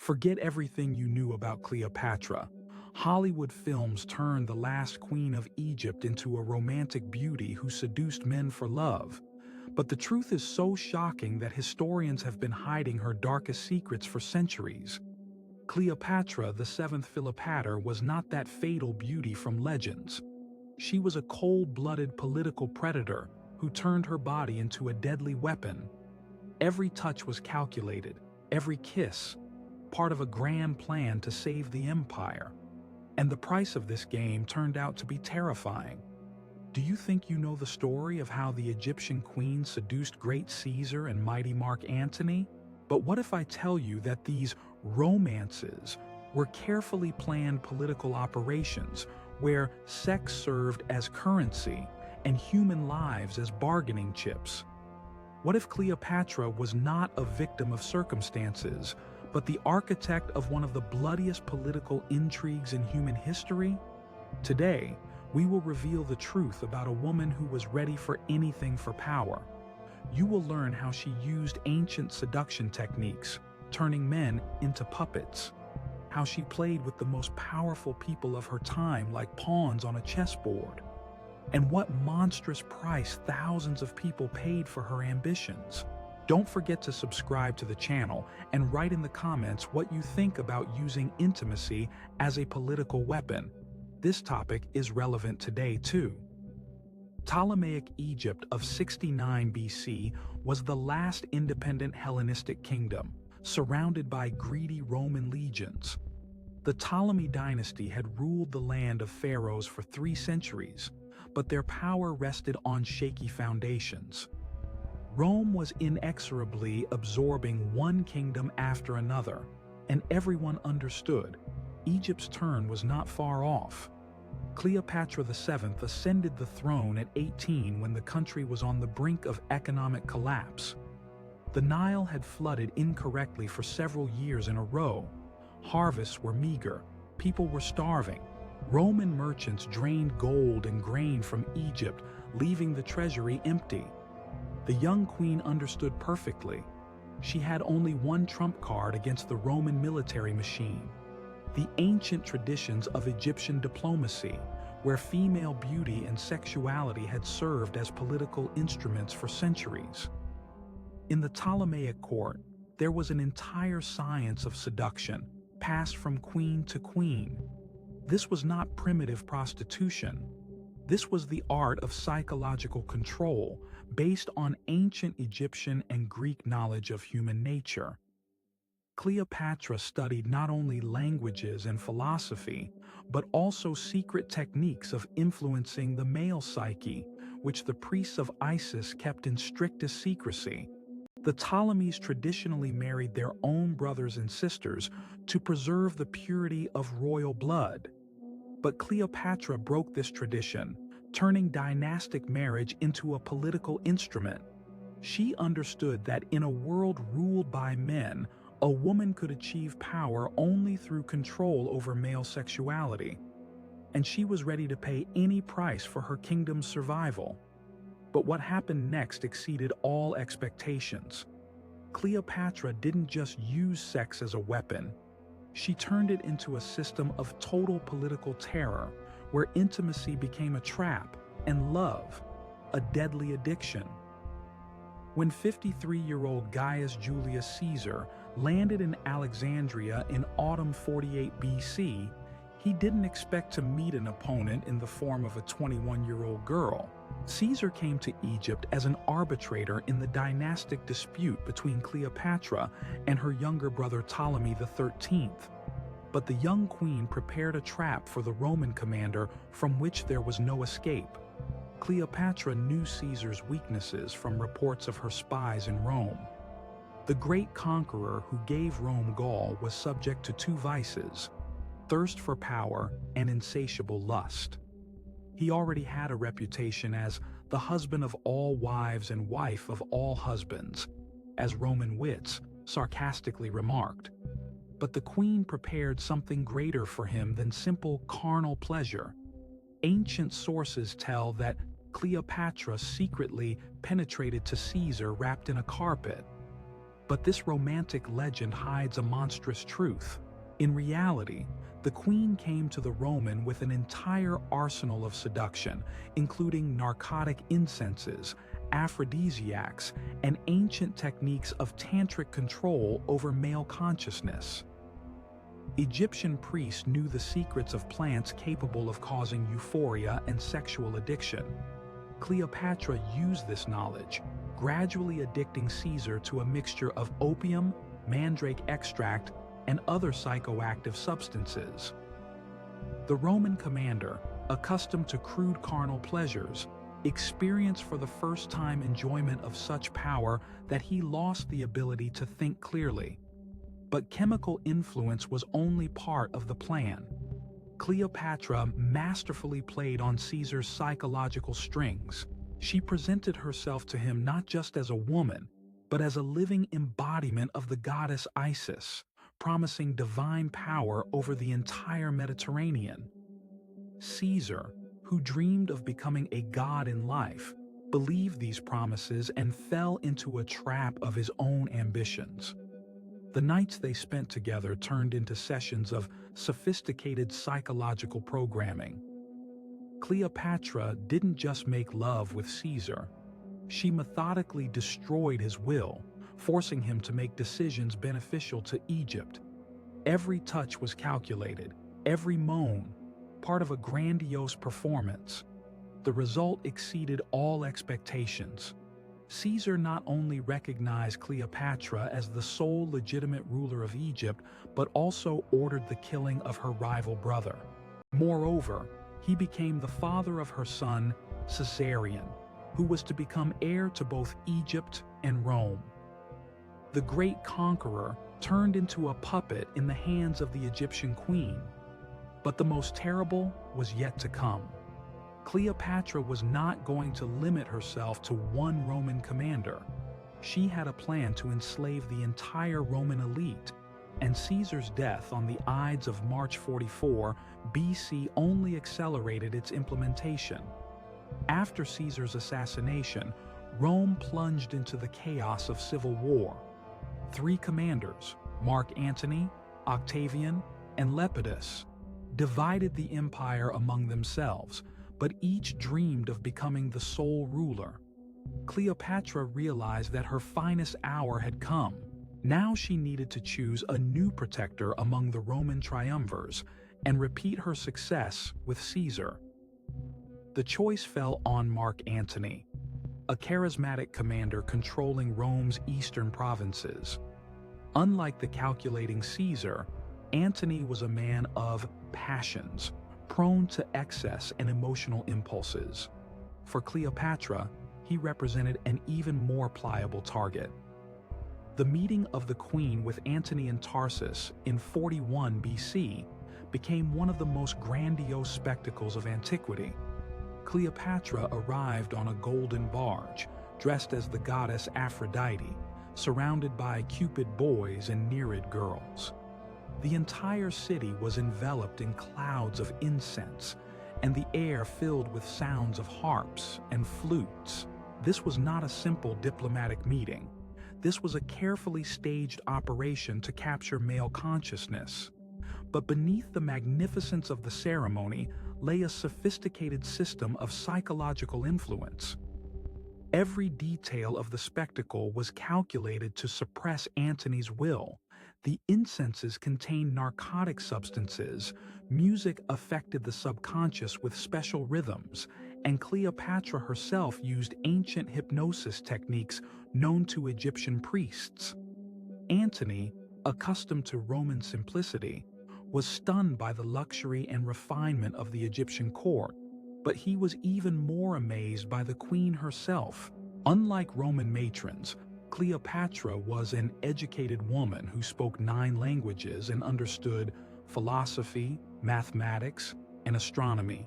Forget everything you knew about Cleopatra. Hollywood films turned the last queen of Egypt into a romantic beauty who seduced men for love. But the truth is so shocking that historians have been hiding her darkest secrets for centuries. Cleopatra, the seventh Cleopatra, was not that fatal beauty from legends. She was a cold-blooded political predator who turned her body into a deadly weapon. Every touch was calculated, every kiss, part of a grand plan to save the empire. And the price of this game turned out to be terrifying. Do you think you know the story of how the Egyptian queen seduced great Caesar and mighty Mark Antony? But what if I tell you that these romances were carefully planned political operations where sex served as currency and human lives as bargaining chips? What if Cleopatra was not a victim of circumstances, but the architect of one of the bloodiest political intrigues in human history? Today, we will reveal the truth about a woman who was ready for anything for power. You will learn how she used ancient seduction techniques, turning men into puppets, how she played with the most powerful people of her time like pawns on a chessboard, and what monstrous price thousands of people paid for her ambitions. Don't forget to subscribe to the channel and write in the comments what you think about using intimacy as a political weapon. This topic is relevant today too. Ptolemaic Egypt of 69 BC was the last independent Hellenistic kingdom, surrounded by greedy Roman legions. The Ptolemy dynasty had ruled the land of pharaohs for 3 centuries, but their power rested on shaky foundations. Rome was inexorably absorbing one kingdom after another, and everyone understood Egypt's turn was not far off. Cleopatra VII ascended the throne at 18 when the country was on the brink of economic collapse. The Nile had flooded incorrectly for several years in a row. Harvests were meager, people were starving. Roman merchants drained gold and grain from Egypt, leaving the treasury empty. The young queen understood perfectly. She had only one trump card against the Roman military machine: the ancient traditions of Egyptian diplomacy, where female beauty and sexuality had served as political instruments for centuries. In the Ptolemaic court, there was an entire science of seduction, passed from queen to queen. This was not primitive prostitution. This was the art of psychological control, based on ancient Egyptian and Greek knowledge of human nature. Cleopatra studied not only languages and philosophy, but also secret techniques of influencing the male psyche, which the priests of Isis kept in strictest secrecy. The Ptolemies traditionally married their own brothers and sisters to preserve the purity of royal blood. But Cleopatra broke this tradition, turning dynastic marriage into a political instrument. She understood that in a world ruled by men, a woman could achieve power only through control over male sexuality, and she was ready to pay any price for her kingdom's survival. But what happened next exceeded all expectations. Cleopatra didn't just use sex as a weapon. She turned it into a system of total political terror, where intimacy became a trap and love a deadly addiction. When 53-year-old Gaius Julius Caesar landed in Alexandria in autumn 48 BC, he didn't expect to meet an opponent in the form of a 21-year-old girl. Caesar came to Egypt as an arbitrator in the dynastic dispute between Cleopatra and her younger brother Ptolemy XIII. But the young queen prepared a trap for the Roman commander from which there was no escape. Cleopatra knew Caesar's weaknesses from reports of her spies in Rome. The great conqueror who gave Rome Gaul was subject to 2 vices: thirst for power and insatiable lust. He already had a reputation as the husband of all wives and wife of all husbands, as Roman wits sarcastically remarked. But the queen prepared something greater for him than simple carnal pleasure. Ancient sources tell that Cleopatra secretly penetrated to Caesar wrapped in a carpet. But this romantic legend hides a monstrous truth. In reality, the queen came to the Roman with an entire arsenal of seduction, including narcotic incenses, aphrodisiacs, and ancient techniques of tantric control over male consciousness. Egyptian priests knew the secrets of plants capable of causing euphoria and sexual addiction. Cleopatra used this knowledge, gradually addicting Caesar to a mixture of opium, mandrake extract, and other psychoactive substances. The Roman commander, accustomed to crude carnal pleasures, experienced for the first time enjoyment of such power that he lost the ability to think clearly. But chemical influence was only part of the plan. Cleopatra masterfully played on Caesar's psychological strings. She presented herself to him not just as a woman, but as a living embodiment of the goddess Isis, promising divine power over the entire Mediterranean. Caesar, who dreamed of becoming a god in life, believed these promises and fell into a trap of his own ambitions. The nights they spent together turned into sessions of sophisticated psychological programming. Cleopatra didn't just make love with Caesar. She methodically destroyed his will, forcing him to make decisions beneficial to Egypt. Every touch was calculated, every moan, part of a grandiose performance. The result exceeded all expectations. Caesar not only recognized Cleopatra as the sole legitimate ruler of Egypt, but also ordered the killing of her rival brother. Moreover, he became the father of her son, Caesarion, who was to become heir to both Egypt and Rome. The great conqueror turned into a puppet in the hands of the Egyptian queen. But the most terrible was yet to come. Cleopatra was not going to limit herself to one Roman commander. She had a plan to enslave the entire Roman elite, and Caesar's death on the Ides of March 44 BC only accelerated its implementation. After Caesar's assassination, Rome plunged into the chaos of civil war. Three commanders, Mark Antony, Octavian, and Lepidus, divided the empire among themselves, but each dreamed of becoming the sole ruler. Cleopatra realized that her finest hour had come. Now she needed to choose a new protector among the Roman triumvirs and repeat her success with Caesar. The choice fell on Mark Antony, a charismatic commander controlling Rome's eastern provinces. Unlike the calculating Caesar, Antony was a man of passions, prone to excess and emotional impulses. For Cleopatra, he represented an even more pliable target. The meeting of the queen with Antony in Tarsus in 41 BC became one of the most grandiose spectacles of antiquity. Cleopatra arrived on a golden barge, dressed as the goddess Aphrodite, surrounded by Cupid boys and Nereid girls. The entire city was enveloped in clouds of incense, and the air filled with sounds of harps and flutes. This was not a simple diplomatic meeting. This was a carefully staged operation to capture male consciousness. But beneath the magnificence of the ceremony lay a sophisticated system of psychological influence. Every detail of the spectacle was calculated to suppress Antony's will. The incenses contained narcotic substances, music affected the subconscious with special rhythms, and Cleopatra herself used ancient hypnosis techniques known to Egyptian priests. Antony, accustomed to Roman simplicity, was stunned by the luxury and refinement of the Egyptian court, but he was even more amazed by the queen herself. Unlike Roman matrons, Cleopatra was an educated woman who spoke 9 languages and understood philosophy, mathematics, and astronomy.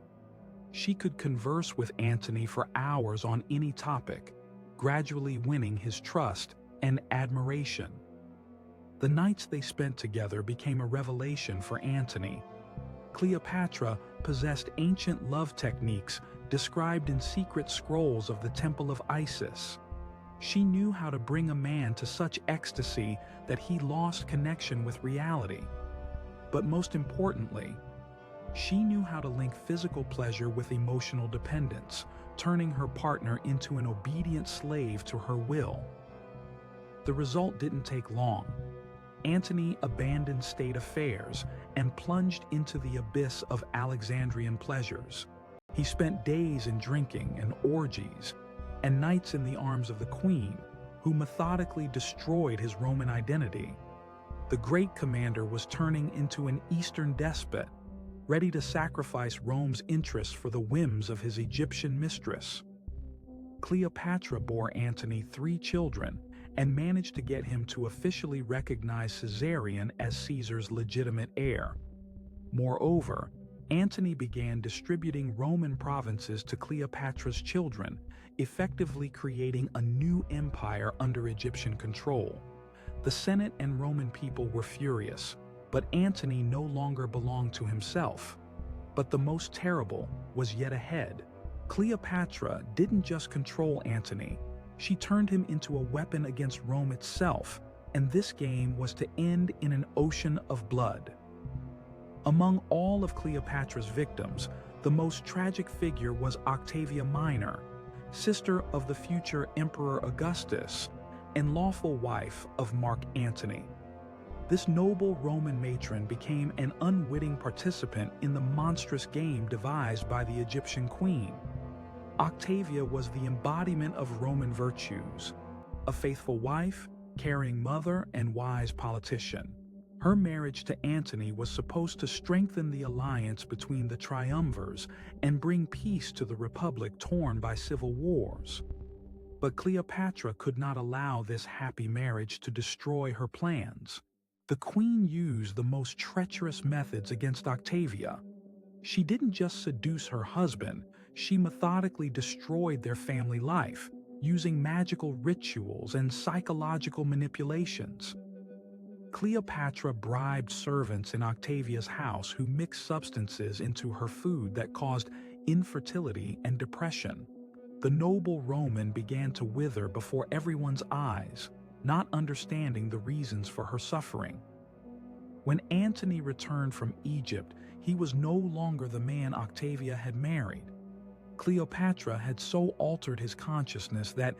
She could converse with Antony for hours on any topic, gradually winning his trust and admiration. The nights they spent together became a revelation for Antony. Cleopatra possessed ancient love techniques described in secret scrolls of the Temple of Isis. She knew how to bring a man to such ecstasy that he lost connection with reality. But most importantly, she knew how to link physical pleasure with emotional dependence, turning her partner into an obedient slave to her will. The result didn't take long. Antony abandoned state affairs and plunged into the abyss of Alexandrian pleasures. He spent days in drinking and orgies, and nights in the arms of the queen, who methodically destroyed his Roman identity. The great commander was turning into an Eastern despot, ready to sacrifice Rome's interests for the whims of his Egyptian mistress. Cleopatra bore Antony 3 children and managed to get him to officially recognize Caesarion as Caesar's legitimate heir. Moreover, Antony began distributing Roman provinces to Cleopatra's children, effectively creating a new empire under Egyptian control. The Senate and Roman people were furious, but Antony no longer belonged to himself. But the most terrible was yet ahead. Cleopatra didn't just control Antony, she turned him into a weapon against Rome itself, and this game was to end in an ocean of blood. Among all of Cleopatra's victims, the most tragic figure was Octavia Minor, sister of the future Emperor Augustus and lawful wife of Mark Antony. This noble Roman matron became an unwitting participant in the monstrous game devised by the Egyptian queen. Octavia was the embodiment of Roman virtues, a faithful wife, caring mother, and wise politician. Her marriage to Antony was supposed to strengthen the alliance between the triumvirs and bring peace to the republic torn by civil wars. But Cleopatra could not allow this happy marriage to destroy her plans. The queen used the most treacherous methods against Octavia. She didn't just seduce her husband, she methodically destroyed their family life, using magical rituals and psychological manipulations. Cleopatra bribed servants in Octavia's house who mixed substances into her food that caused infertility and depression. The noble Roman began to wither before everyone's eyes, not understanding the reasons for her suffering. When Antony returned from Egypt, he was no longer the man Octavia had married. Cleopatra had so altered his consciousness that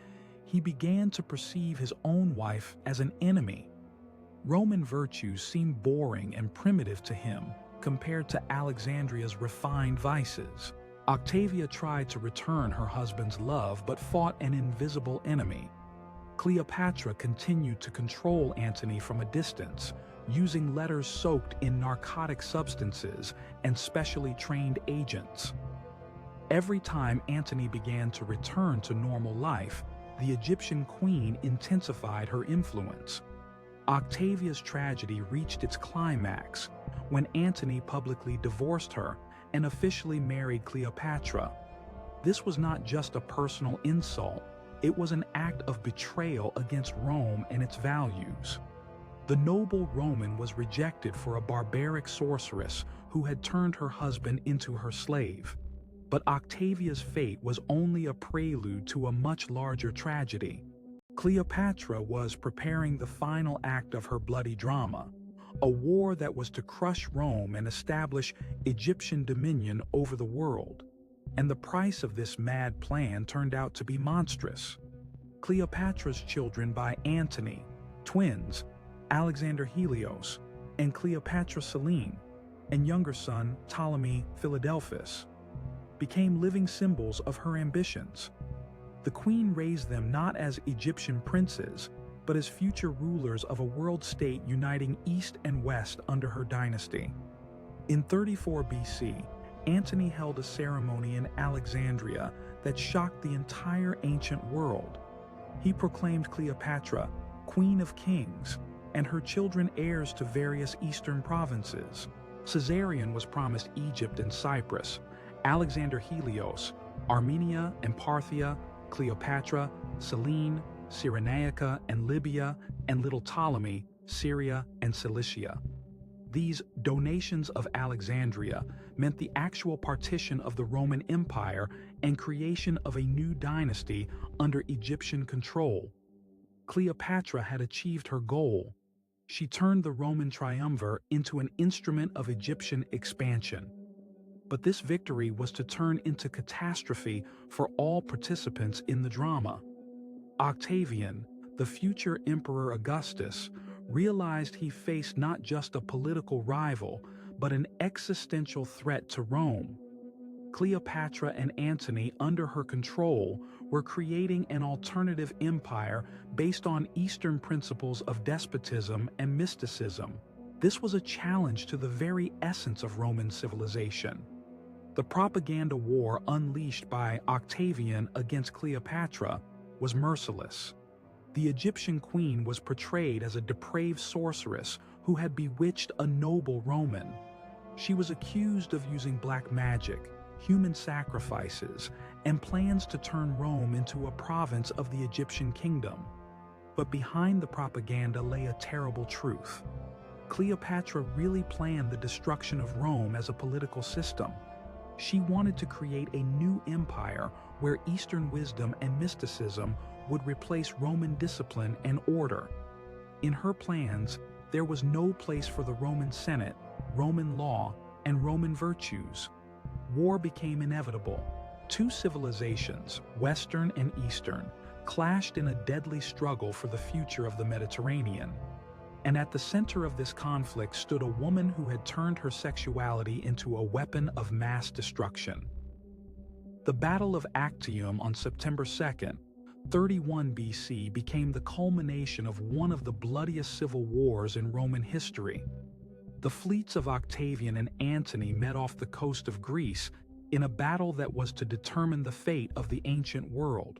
he began to perceive his own wife as an enemy. Roman virtues seemed boring and primitive to him compared to Alexandria's refined vices. Octavia tried to return her husband's love but fought an invisible enemy. Cleopatra continued to control Antony from a distance, using letters soaked in narcotic substances and specially trained agents. Every time Antony began to return to normal life, the Egyptian queen intensified her influence. Octavia's tragedy reached its climax when Antony publicly divorced her and officially married Cleopatra. This was not just a personal insult, it was an act of betrayal against Rome and its values. The noble Roman was rejected for a barbaric sorceress who had turned her husband into her slave. But Octavia's fate was only a prelude to a much larger tragedy. Cleopatra was preparing the final act of her bloody drama, a war that was to crush Rome and establish Egyptian dominion over the world. And the price of this mad plan turned out to be monstrous. Cleopatra's children by Antony, twins, Alexander Helios, and Cleopatra Selene, and younger son Ptolemy Philadelphus, became living symbols of her ambitions. The queen raised them not as Egyptian princes, but as future rulers of a world state uniting East and West under her dynasty. In 34 BC, Antony held a ceremony in Alexandria that shocked the entire ancient world. He proclaimed Cleopatra Queen of Kings, and her children heirs to various eastern provinces. Caesarion was promised Egypt and Cyprus, Alexander Helios, Armenia and Parthia, Cleopatra, Selene, Cyrenaica and Libya, and little Ptolemy, Syria and Cilicia. These donations of Alexandria meant the actual partition of the Roman Empire and creation of a new dynasty under Egyptian control. Cleopatra had achieved her goal. She turned the Roman triumvir into an instrument of Egyptian expansion. But this victory was to turn into catastrophe for all participants in the drama. Octavian, the future Emperor Augustus, realized he faced not just a political rival, but an existential threat to Rome. Cleopatra and Antony, under her control, were creating an alternative empire based on Eastern principles of despotism and mysticism. This was a challenge to the very essence of Roman civilization. The propaganda war unleashed by Octavian against Cleopatra was merciless. The Egyptian queen was portrayed as a depraved sorceress who had bewitched a noble Roman. She was accused of using black magic, human sacrifices, and plans to turn Rome into a province of the Egyptian kingdom. But behind the propaganda lay a terrible truth. Cleopatra really planned the destruction of Rome as a political system. She wanted to create a new empire where Eastern wisdom and mysticism would replace Roman discipline and order. In her plans, there was no place for the Roman Senate, Roman law, and Roman virtues. War became inevitable. Two civilizations, Western and Eastern, clashed in a deadly struggle for the future of the Mediterranean. And at the center of this conflict stood a woman who had turned her sexuality into a weapon of mass destruction. The Battle of Actium on September 2nd, 31 BC became the culmination of one of the bloodiest civil wars in Roman history. The fleets of Octavian and Antony met off the coast of Greece in a battle that was to determine the fate of the ancient world.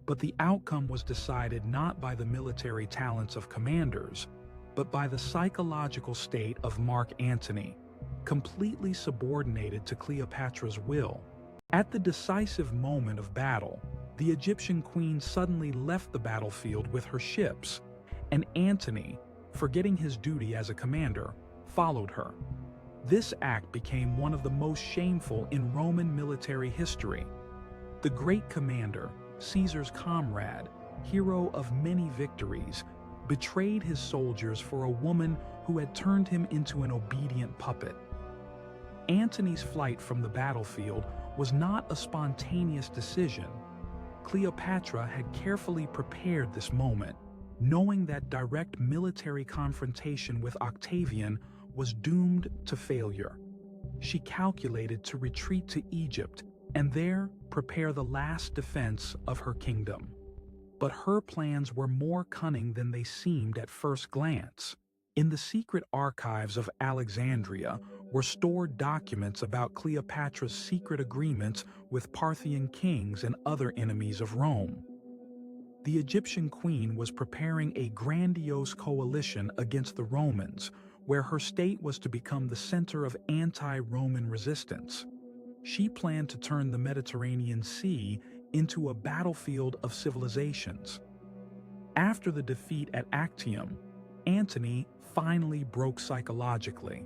But the outcome was decided not by the military talents of commanders, but by the psychological state of Mark Antony, completely subordinated to Cleopatra's will. At the decisive moment of battle, the Egyptian queen suddenly left the battlefield with her ships, and Antony, forgetting his duty as a commander, followed her. This act became one of the most shameful in Roman military history. The great commander, Caesar's comrade, hero of many victories, betrayed his soldiers for a woman who had turned him into an obedient puppet. Antony's flight from the battlefield was not a spontaneous decision. Cleopatra had carefully prepared this moment, knowing that direct military confrontation with Octavian was doomed to failure. She calculated to retreat to Egypt and there prepare the last defense of her kingdom. But her plans were more cunning than they seemed at first glance. In the secret archives of Alexandria were stored documents about Cleopatra's secret agreements with Parthian kings and other enemies of Rome. The Egyptian queen was preparing a grandiose coalition against the Romans, where her state was to become the center of anti-Roman resistance. She planned to turn the Mediterranean Sea into a battlefield of civilizations. After the defeat at Actium, Antony finally broke psychologically.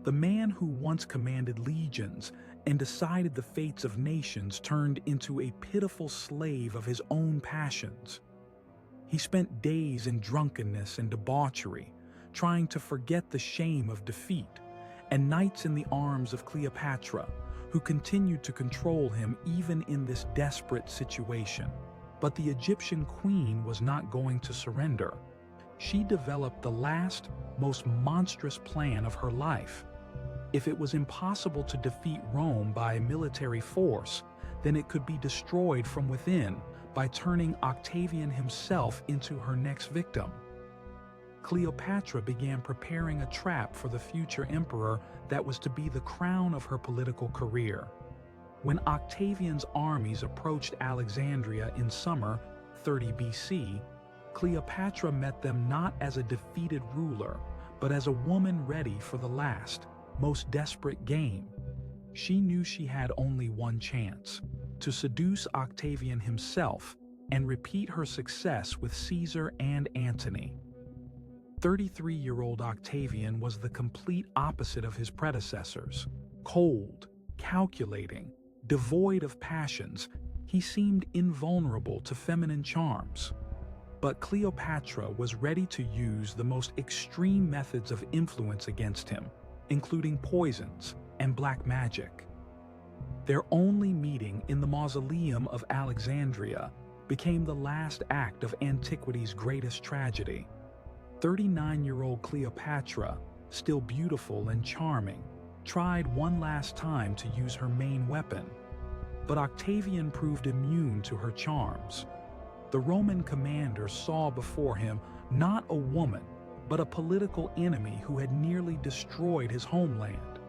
The man who once commanded legions and decided the fates of nations turned into a pitiful slave of his own passions. He spent days in drunkenness and debauchery, trying to forget the shame of defeat, and nights in the arms of Cleopatra, who continued to control him even in this desperate situation. But the Egyptian queen was not going to surrender. She developed the last, most monstrous plan of her life. If it was impossible to defeat Rome by military force, then it could be destroyed from within by turning Octavian himself into her next victim. Cleopatra began preparing a trap for the future emperor that was to be the crown of her political career. When Octavian's armies approached Alexandria in summer 30 BC, Cleopatra met them not as a defeated ruler, but as a woman ready for the last, most desperate game. She knew she had only one chance: to seduce Octavian himself and repeat her success with Caesar and Antony. 33-year-old Octavian was the complete opposite of his predecessors. Cold, calculating, devoid of passions, he seemed invulnerable to feminine charms. But Cleopatra was ready to use the most extreme methods of influence against him, including poisons and black magic. Their only meeting in the mausoleum of Alexandria became the last act of antiquity's greatest tragedy. 39-year-old Cleopatra, still beautiful and charming, tried one last time to use her main weapon, but Octavian proved immune to her charms. The Roman commander saw before him not a woman, but a political enemy who had nearly destroyed his homeland.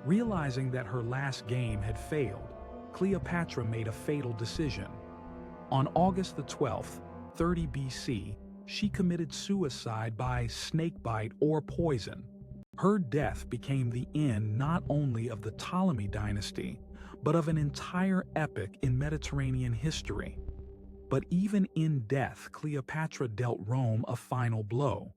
Realizing that her last game had failed, Cleopatra made a fatal decision. On August the 12th, 30 BC, she committed suicide by snakebite or poison. Her death became the end not only of the Ptolemy dynasty, but of an entire epoch in Mediterranean history. But even in death, Cleopatra dealt Rome a final blow.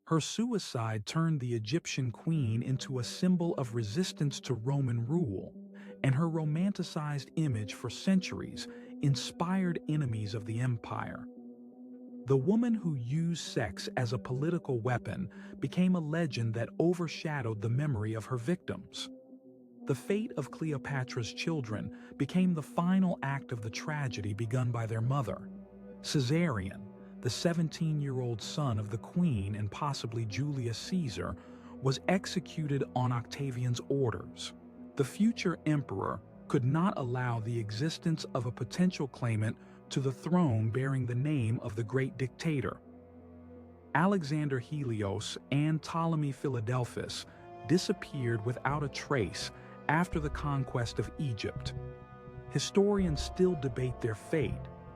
Her suicide turned the Egyptian queen into a symbol of resistance to Roman rule, and her romanticized image for centuries inspired enemies of the empire. The woman who used sex as a political weapon became a legend that overshadowed the memory of her victims. The fate of Cleopatra's children became the final act of the tragedy begun by their mother. Caesarion, the 17-year-old son of the queen and possibly Julius Caesar, was executed on Octavian's orders. The future emperor could not allow the existence of a potential claimant to the throne bearing the name of the great dictator. Alexander Helios and Ptolemy Philadelphus disappeared without a trace after the conquest of Egypt. Historians still debate their fate,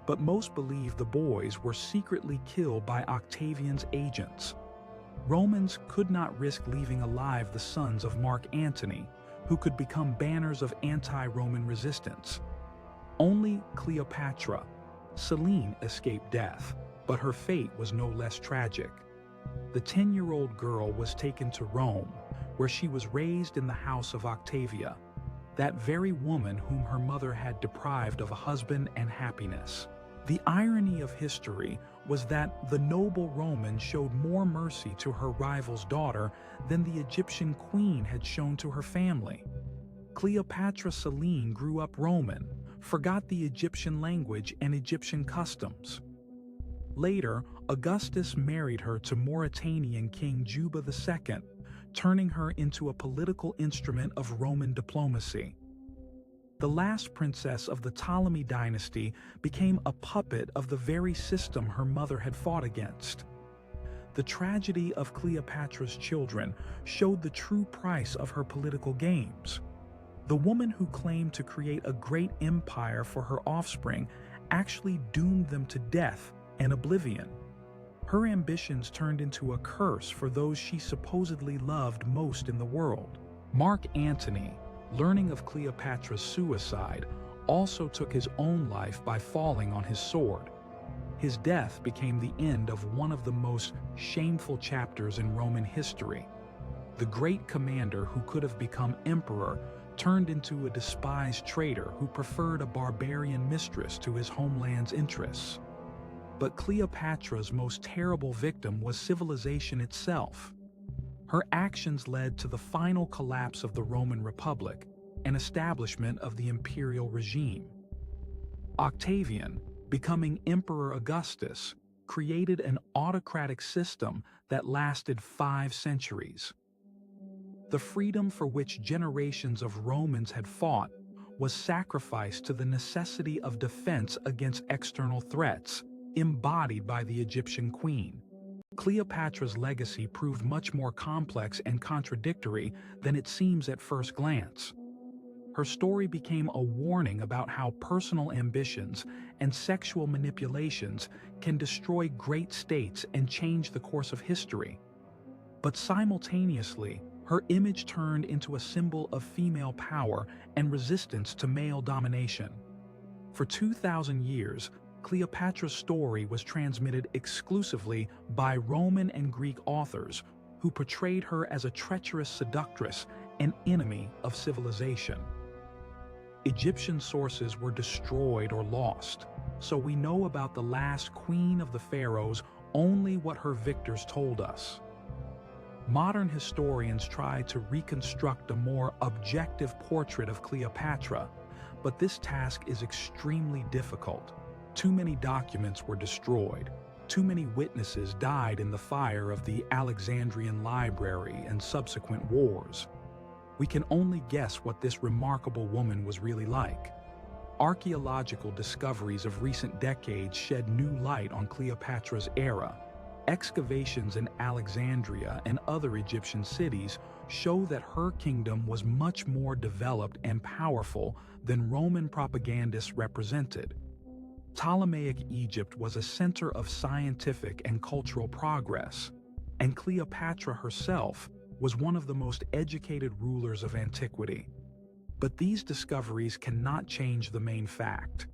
but most believe the boys were secretly killed by Octavian's agents. Romans could not risk leaving alive the sons of Mark Antony, who could become banners of anti-Roman resistance. Only Cleopatra, Selene, escaped death, but her fate was no less tragic. The 10-year-old girl was taken to Rome, where she was raised in the house of Octavia, that very woman whom her mother had deprived of a husband and happiness. The irony of history was that the noble Roman showed more mercy to her rival's daughter than the Egyptian queen had shown to her family. Cleopatra Selene grew up Roman, forgot the Egyptian language and Egyptian customs. Later, Augustus married her to Mauritanian King Juba II, turning her into a political instrument of Roman diplomacy. The last princess of the Ptolemy dynasty became a puppet of the very system her mother had fought against. The tragedy of Cleopatra's children showed the true price of her political games. The woman who claimed to create a great empire for her offspring actually doomed them to death and oblivion. Her ambitions turned into a curse for those she supposedly loved most in the world. Mark Antony, learning of Cleopatra's suicide, also took his own life by falling on his sword. His death became the end of one of the most shameful chapters in Roman history. The great commander who could have become emperor turned into a despised traitor who preferred a barbarian mistress to his homeland's interests. But Cleopatra's most terrible victim was civilization itself. Her actions led to the final collapse of the Roman Republic and establishment of the imperial regime. Octavian, becoming Emperor Augustus, created an autocratic system that lasted 5 centuries. The freedom for which generations of Romans had fought was sacrificed to the necessity of defense against external threats, embodied by the Egyptian queen. Cleopatra's legacy proved much more complex and contradictory than it seems at first glance. Her story became a warning about how personal ambitions and sexual manipulations can destroy great states and change the course of history. But simultaneously, her image turned into a symbol of female power and resistance to male domination. For 2,000 years, Cleopatra's story was transmitted exclusively by Roman and Greek authors who portrayed her as a treacherous seductress and enemy of civilization. Egyptian sources were destroyed or lost, so we know about the last queen of the pharaohs only what her victors told us. Modern historians try to reconstruct a more objective portrait of Cleopatra, but this task is extremely difficult. Too many documents were destroyed. Too many witnesses died in the fire of the Alexandrian library and subsequent wars. We can only guess what this remarkable woman was really like. Archaeological discoveries of recent decades shed new light on Cleopatra's era. Excavations in Alexandria and other Egyptian cities show that her kingdom was much more developed and powerful than Roman propagandists represented. Ptolemaic Egypt was a center of scientific and cultural progress, and Cleopatra herself was one of the most educated rulers of antiquity. But these discoveries cannot change the main fact.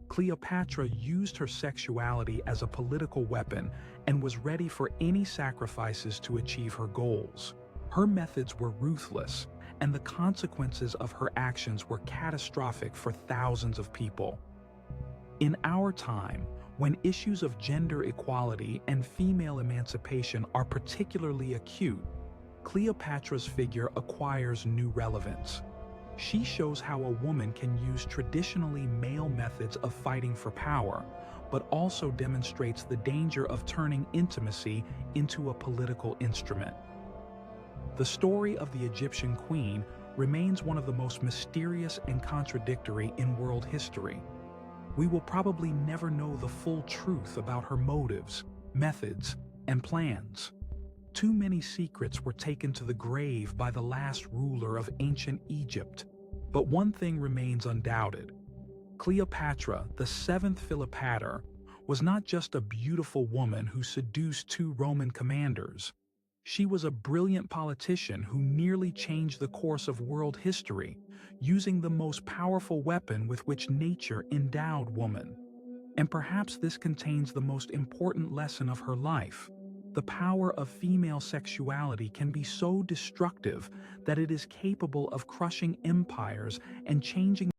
Cleopatra used her sexuality as a political weapon and was ready for any sacrifices to achieve her goals. Her methods were ruthless, and the consequences of her actions were catastrophic for thousands of people. In our time, when issues of gender equality and female emancipation are particularly acute, Cleopatra's figure acquires new relevance. She shows how a woman can use traditionally male methods of fighting for power, but also demonstrates the danger of turning intimacy into a political instrument. The story of the Egyptian queen remains one of the most mysterious and contradictory in world history. We will probably never know the full truth about her motives, methods, and plans. Too many secrets were taken to the grave by the last ruler of ancient Egypt. But one thing remains undoubted. Cleopatra, the seventh Philopator, was not just a beautiful woman who seduced two Roman commanders. She was a brilliant politician who nearly changed the course of world history, using the most powerful weapon with which nature endowed woman. And perhaps this contains the most important lesson of her life. The power of female sexuality can be so destructive that it is capable of crushing empires and changing